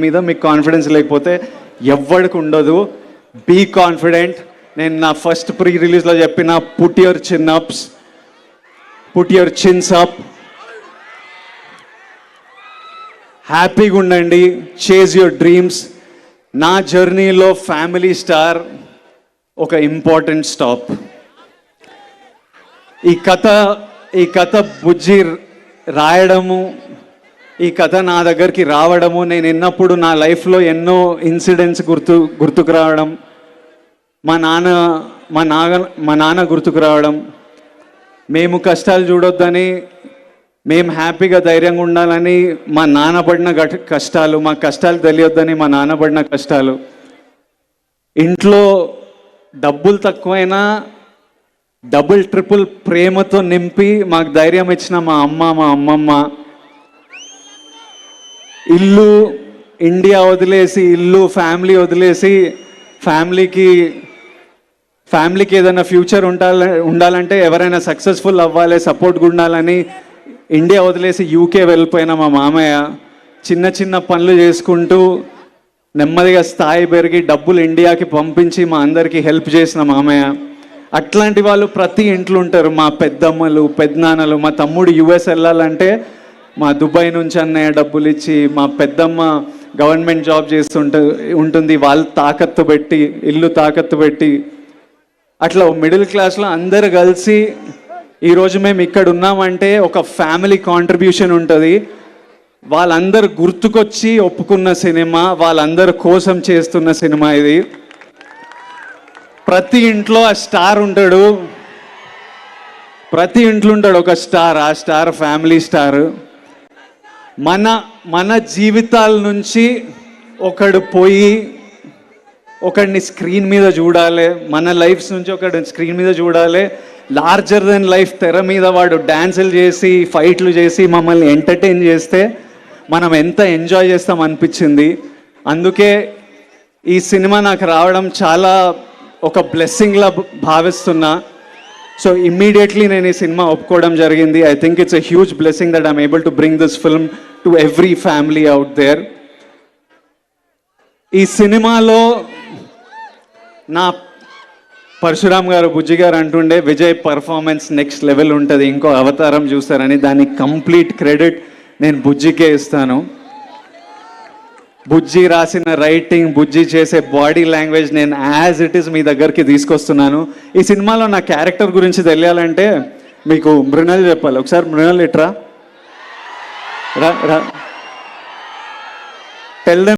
మీద మీకు కాన్ఫిడెన్స్ లేకపోతే ఎవ్వడికి ఉండదు. Be confident. నేను నా ఫస్ట్ ప్రీ రిలీజ్లో చెప్పిన put your chin ups, put your chins up, హ్యాపీగా ఉండండి, చేజ్ యువర్ డ్రీమ్స్. నా జర్నీలో ఫ్యామిలీ స్టార్ ఒక ఇంపార్టెంట్ స్టాప్. ఈ కథ బుజ్జి రాయడము, ఈ కథ నా దగ్గరికి రావడము, నేను విన్నప్పుడు నా లైఫ్లో ఎన్నో ఇన్సిడెంట్స్ గుర్తుకు రావడం, మా నాన్న గుర్తుకు రావడం, మేము కష్టాలు చూడొద్దని, మేము హ్యాపీగా ధైర్యంగా ఉండాలని మా నాన్న పడిన కష్టాలు, మా కష్టాలు తెలియొద్దని మా నాన్న పడిన కష్టాలు, ఇంట్లో డబ్బులు తక్కువైనా డబుల్ ట్రిపుల్ ప్రేమతో నింపి మాకు ధైర్యం ఇచ్చిన మా అమ్మ, మా అమ్మమ్మ, ఇల్లు ఇండియా వదిలేసి, ఇల్లు ఫ్యామిలీ వదిలేసి, ఫ్యామిలీకి ఏదైనా ఫ్యూచర్ ఉండాలంటే, ఎవరైనా సక్సెస్ఫుల్ అవ్వాలి, సపోర్ట్గా ఉండాలని ఇండియా వదిలేసి యూకే వెళ్ళిపోయిన మా మామయ్య, చిన్న చిన్న పనులు చేసుకుంటూ నెమ్మదిగా స్థాయి పెరిగి డబ్బులు ఇండియాకి పంపించి మా అందరికీ హెల్ప్ చేసిన మామయ్య. అట్లాంటి వాళ్ళు ప్రతి ఇంట్లో ఉంటారు. మా పెద్దమ్మలు, పెద్దనాన్నలు, మా తమ్ముడు యుఎస్ వెళ్ళాలంటే మా దుబాయ్ నుంచి అన్నయ్య డబ్బులు ఇచ్చి, మా పెద్దమ్మ గవర్నమెంట్ జాబ్ ఉంటుంది, వాళ్ళు తాకత్తు పెట్టి, ఇల్లు తాకత్తు పెట్టి, అట్లా మిడిల్ క్లాస్లో అందరు కలిసి ఈరోజు మేము ఇక్కడ ఉన్నామంటే ఒక ఫ్యామిలీ కాంట్రిబ్యూషన్ ఉంటుంది. వాళ్ళందరూ గుర్తుకొచ్చి ఒప్పుకున్న సినిమా, వాళ్ళందరి కోసం చేస్తున్న సినిమా ఇది. ప్రతి ఇంట్లో ఆ స్టార్ ఉంటాడు, ప్రతి ఇంట్లో ఉంటాడు ఒక స్టార్. ఆ స్టార్ ఫ్యామిలీ స్టార్. మన జీవితాల నుంచి ఒకడు పోయి ఒకడిని స్క్రీన్ మీద చూడాలి, మన లైఫ్స్ నుంచి ఒకడిని స్క్రీన్ మీద చూడాలి. లార్జర్ దెన్ లైఫ్ తెర మీద వాడు డ్యాన్సులు చేసి, ఫైట్లు చేసి మమ్మల్ని ఎంటర్టైన్ చేస్తే మనం ఎంత ఎంజాయ్ చేస్తాం అనిపించింది. అందుకే ఈ సినిమా నాకు రావడం చాలా ఒక బ్లెస్సింగ్లా భావిస్తున్నా. సో ఇమ్మీడియట్లీ నేను ఈ సినిమా ఒప్పుకోవడం జరిగింది. I think it's a huge blessing that I'm able to bring this film to every family out there. ఈ సినిమాలో నా పరశురామ్ గారు, బుజ్జి గారు అంటుండే విజయ్ పర్ఫార్మెన్స్ నెక్స్ట్ లెవెల్ ఉంటుంది, ఇంకో అవతారం చూస్తారని. దానికి కంప్లీట్ క్రెడిట్ నేను బుజ్జికే ఇస్తాను. బుజ్జి రాసిన రైటింగ్, బుజ్జి చేసే బాడీ లాంగ్వేజ్ నేను యాజ్ ఇట్ ఈస్ మీ దగ్గరికి తీసుకొస్తున్నాను. ఈ సినిమాలో నా క్యారెక్టర్ గురించి తెలియాలంటే మీకు మృణల్ చెప్పాలి. ఒకసారి మృణల్ ఇట్రా, రా, టెల్ దెమ్